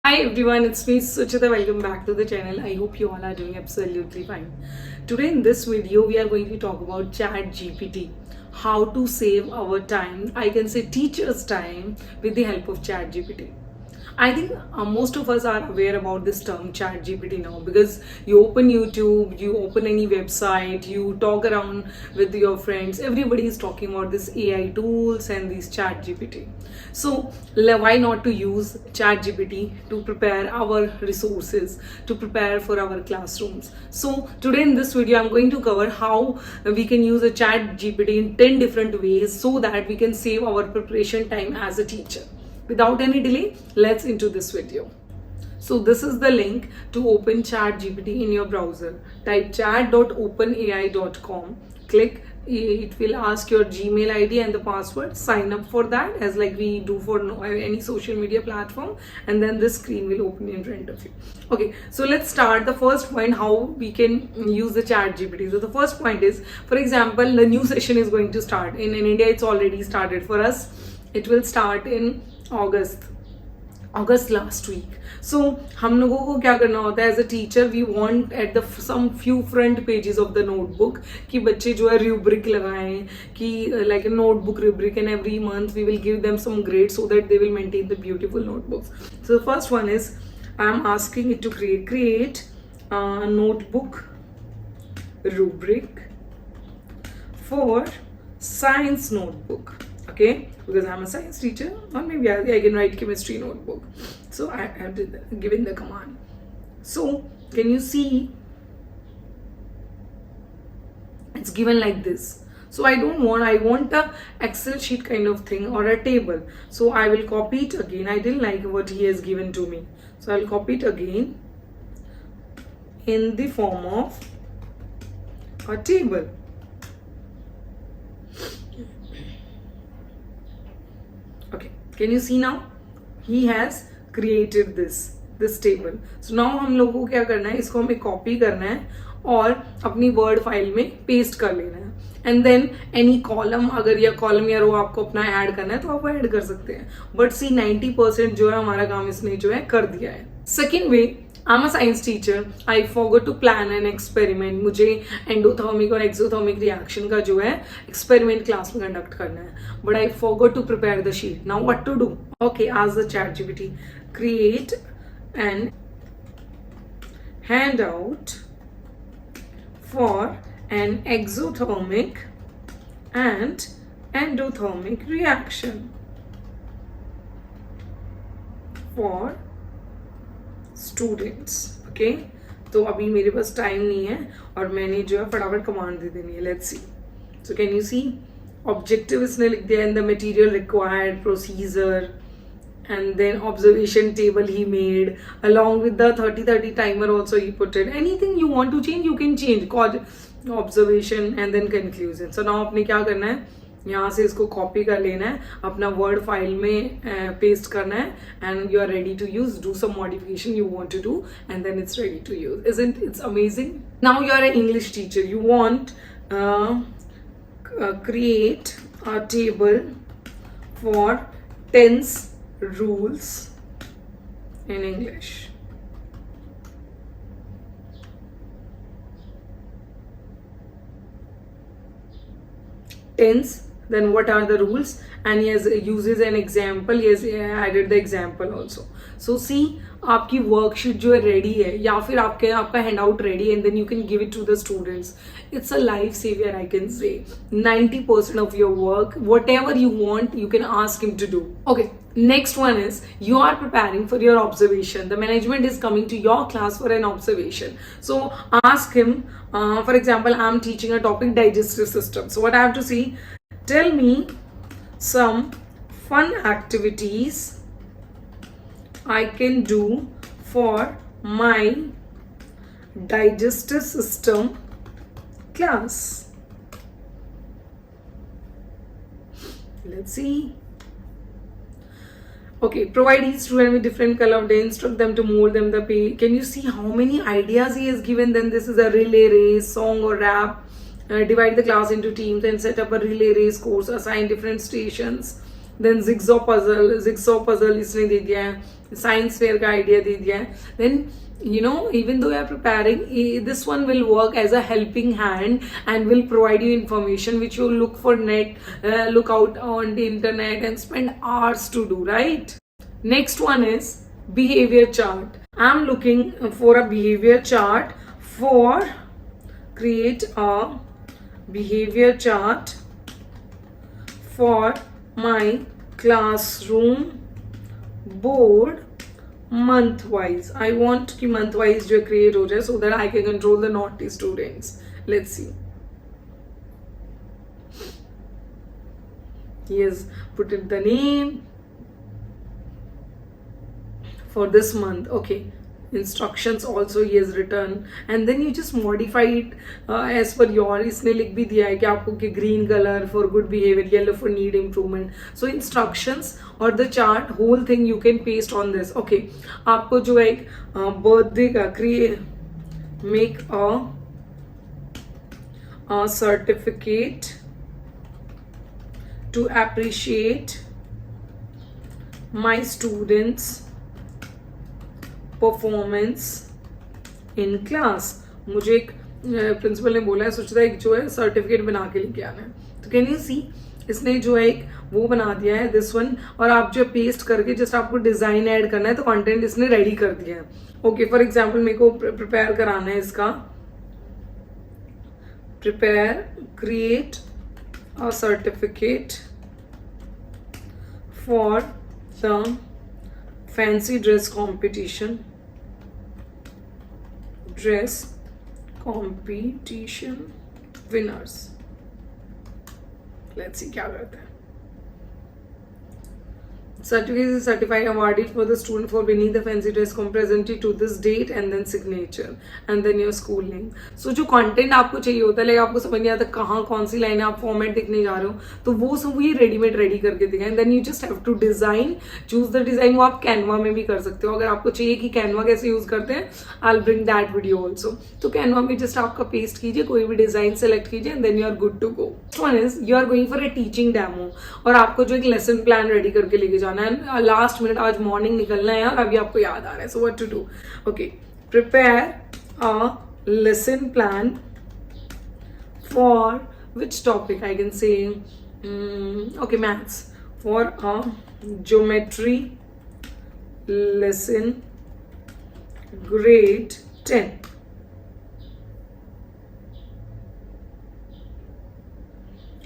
Hi everyone, it's me Suchita. Welcome back to the channel. I hope you all are doing absolutely fine. Today in this video we are going to talk about Chat GPT. How to save our time, I can say teachers' time, with the help of Chat GPT. I think most of us are aware about this term Chat GPT now, because you open YouTube, you open any website, you talk around with your friends, everybody is talking about this AI tools and these Chat GPT. So why not to use Chat GPT to prepare our resources, to prepare for our classrooms. So today in this video I'm going to cover how we can use a Chat GPT in 10 different ways so that we can save our preparation time as a teacher. Without any delay, let's into this video. So this is the link to open Chat GPT in your browser. Type chat.openai.com. Click. It will ask your Gmail ID and the password. Sign up for that as like we do for any social media platform, and then this screen will open in front of you. Okay, so let's start. The first point, how we can use the Chat GPT. So the first point is, for example, the new session is going to start. In India, it's already started. For us, it will start in August last week. So हम लोगों को क्या करना होता है as a teacher, we want at the some few front pages of the notebook कि बच्चे जो है रूब्रिक लगाएं, कि like a notebook rubric, and every month we will give them some grades so that they will maintain the beautiful notebooks. So the first one is, I am asking it to create a notebook rubric for science notebook. Okay, because I'm a science teacher, or maybe I can write chemistry notebook. So I have given the command. So can you see it's given like this? So I want a Excel sheet kind of thing or a table. So I will copy it again. I didn't like what he has given to me, so I'll copy it again in the form of a table. Okay, can you see now? He has created this table. So now हम लोगों को क्या करना है, इसको हमें copy करना है और अपनी वर्ड फाइल में पेस्ट कर लेना है. एंड देन एनी कॉलम, अगर या कॉलम या रो आपको अपना ऐड करना है तो आप ऐड कर सकते हैं. बट सी 90% जो है हमारा काम इसने जो है कर दिया है. Second way, I am a science teacher, I forgot to plan an experiment. मुझे एंडोथर्मिक और एक्सोथर्मिक रिएक्शन का जो है एक्सपेरिमेंट क्लास में कंडक्ट करना है, but I forgot to prepare the sheet. Now what to do? Okay, ask the ChatGPT, create an handout for an exothermic and endothermic reaction for students. Okay, तो अभी मेरे पास time नहीं है और मैंने जो है फटाफट कमांड दे देनी है. Let's see. So can you see, objective इसने लिख दिया in the material required, procedure, and then observation table he made along with the 30-30 timer also he put it. Anything you want to change you can change. Observation and then conclusion. So now आपने क्या करना है, यहाँ से इसको copy कर लेना है, अपना वर्ड फाइल में पेस्ट करना है, and you are ready to use. Do some modification you want to do and then it's ready to use. Isn't it amazing? Now you are an English teacher, you want create a table for tense rules in English. Tense, then what are the rules, and he uses an example. He has added the example also. So see, आपकी worksheet जो है ready है, या फिर आपका handout ready है, and then you can give it to the students. It's a life savior, I can say. 90% of your work, whatever you want, you can ask him to do. Okay, next one is, you are preparing for your observation. The management is coming to your class for an observation. So ask him, for example, I'm teaching a topic, digestive system. So what I have to see, tell me some fun activities I can do for my digestive system class. Let's see. Okay, provide each student with different color of day, instruct them to mold them the page. Can you see how many ideas he has given? Then this is a relay race, song or rap. Divide the class into teams and set up a relay race course, assign different stations. Then jigsaw puzzle इसने दे दिया है, science fair का idea दे दिया है. Then even though you are preparing, this one will work as a helping hand and will provide you information which you look for look out on the internet and spend hours to do, right? Next one is behavior chart. I'm looking for a behavior chart for create a behavior chart for my classroom board month wise. I want कि month wise जो create हो जाए so that I can control the naughty students. Let's see. Yes, put in the name for this month. Okay, instructions also he has written, and then you just modify it as per your. इसने लिख भी दिया है कि आपको कि green color for good behavior, yellow for need improvement. So instructions or the chart, whole thing you can paste on this. Okay, आपको जो है एक birthday का make a certificate to appreciate my students performance in class. मुझे एक principal ने बोला है सुचिता एक जो है सर्टिफिकेट बना के लेके आना है. तो कैन यू सी इसने जो है एक वो बना दिया है दिस वन, और आप जो पेस्ट करके जस्ट आपको डिजाइन ऐड करना है तो कंटेंट इसने रेडी कर दिया है. ओके, फॉर एग्जांपल मेरे को प्रिपेयर कराना है इसका, prepare create a certificate for the fancy dress competition winners. Let's see क्या करते हैं. Certificate is certified awarded for the student for winning the fancy dress presented to this date and then signature and then your school name. So जो content आपको चाहिए होता है, आपको समझ नहीं आता कहाँ कौन सी लाइन आप फॉर्मेट देखने जा रहे हो, तो वो सब ये रेडीमेड रेडी करके दिखाएं. Then you just have to design, choose the design. वो आप कैनवा में भी कर सकते हो. अगर आपको चाहिए कि कैनवा कैसे यूज करते हैं, I will bring that video also. तो कैनवा में जस्ट आपका पेस्ट कीजिए, कोई भी डिजाइन सेलेक्ट कीजिए and then you are good to go. One is you are going for a teaching demo, और आपको जो एक लेसन प्लान रेडी करके लेके जाना है. लास्ट मिनट आज मॉर्निंग निकलना है और अभी आपको याद आ रहा है. So what to do? Okay, prepare a lesson plan for which topic? I can say okay maths, for a geometry lesson grade 10.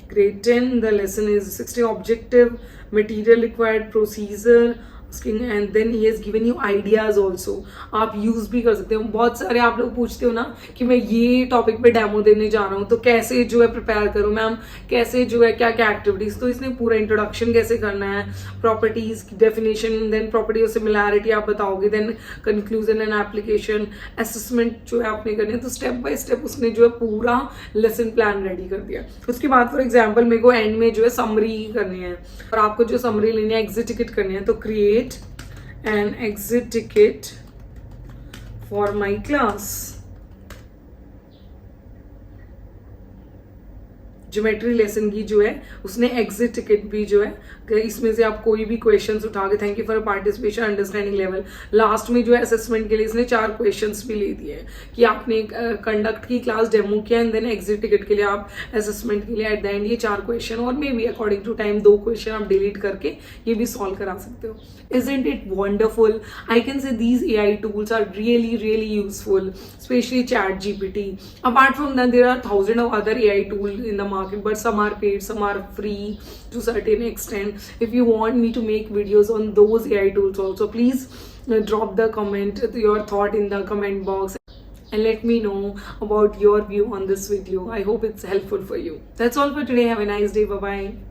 Grade 10, the lesson is 60 objective, material required, procedure, and then he has given you ideas also. आप use भी कर सकते हो. बहुत सारे आप लोग पूछते हो ना कि मैं ये टॉपिक पे डेमो देने जा रहा हूँ तो कैसे जो है प्रिपेयर करूँ मैम, कैसे जो है क्या क्या एक्टिविटीज. तो इसने पूरा इंट्रोडक्शन कैसे करना है, प्रॉपर्टीज डेफिनेशन, देन प्रॉपर्टी और सिमिलैरिटी आप बताओगे, then conclusion and application, assessment जो है आपने करनी है. तो स्टेप बाय स्टेप उसने जो है पूरा लेसन प्लान रेडी कर दिया. उसके बाद फॉर एग्जाम्पल मेरे को एंड में जो है समरी करनी है, और आपको जो समरी लेनी है, एग्जिट टिकट करनी है, तो create an exit ticket for my class. Geometry lesson की जो है उसने एग्जिट टिकट भी जो है, इसमें से आप कोई भी क्वेश्चंस उठा के, thank you for participation understanding level. Last में जो है असेसमेंट के लिए इसने 4 क्वेश्चंस भी ले दिए कि आपने कंडक्ट की क्लास, डेमो किया, एंड देन एग्जिट टिकट के लिए आप असेसमेंट के लिए एट द एंड ये 4 क्वेश्चन, और maybe according to time 2 question आप डिलीट करके ये भी सॉल्व करा सकते हो. Isn't it wonderful? I can say these AI tools are really useful, especially ChatGPT. Apart from that, there are thousands of other AI tools in the market, but some are paid, some are free to certain extent. If you want me to make videos on those AI tools also, please drop the comment, your thought in the comment box, and let me know about your view on this video. I hope it's helpful for you. That's all for today. Have a nice day. Bye bye.